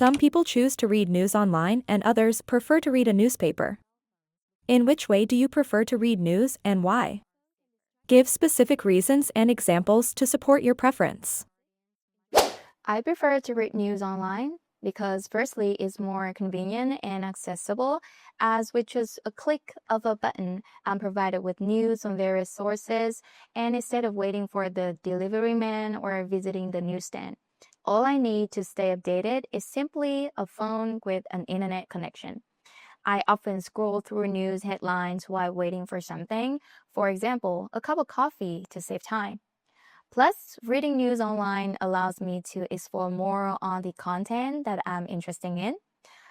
Some people choose to read news online and others prefer to read a newspaper. In which way do you prefer to read news and why? Give specific reasons and examples to support your preference. I prefer to read news online because firstly, it's more convenient and accessible, as with just a click of a button, I'm provided with news on various sources, and instead of waiting for the delivery man or visiting the newsstand. All I need to stay updated is simply a phone with an internet connection. I often scroll through news headlines while waiting for something, for example, a cup of coffee to save time. Plus, reading news online allows me to explore more on the content that I'm interested in.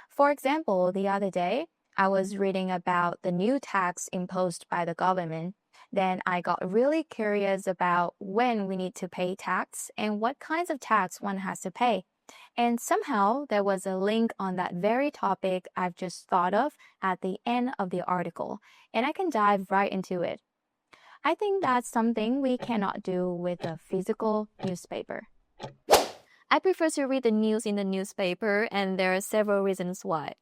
For example, the other day, I was reading about the new tax imposed by the government. Then I got really curious about when we need to pay tax and what kinds of tax one has to pay. And somehow there was a link on that very topic I've just thought of at the end of the article, and I can dive right into it. I think that's something we cannot do with a physical newspaper. I prefer to read the news in the newspaper, and there are several reasons why.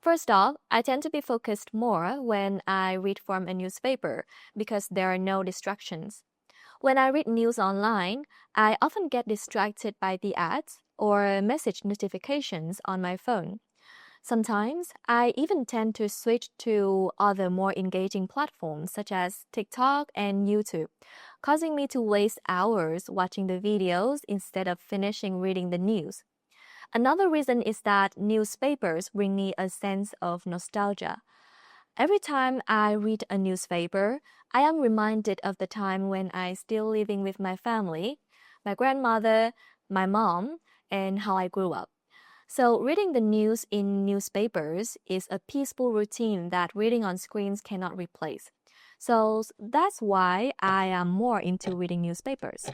First off, I tend to be focused more when I read from a newspaper because there are no distractions. When I read news online, I often get distracted by the ads or message notifications on my phone. Sometimes I even tend to switch to other more engaging platforms such as TikTok and YouTube, causing me to waste hours watching the videos instead of finishing reading the news. Another reason is that newspapers bring me a sense of nostalgia. Every time I read a newspaper, I am reminded of the time when I still living with my family, my grandmother, my mom, and how I grew up. So reading the news in newspapers is a peaceful routine that reading on screens cannot replace. So that's why I am more into reading newspapers.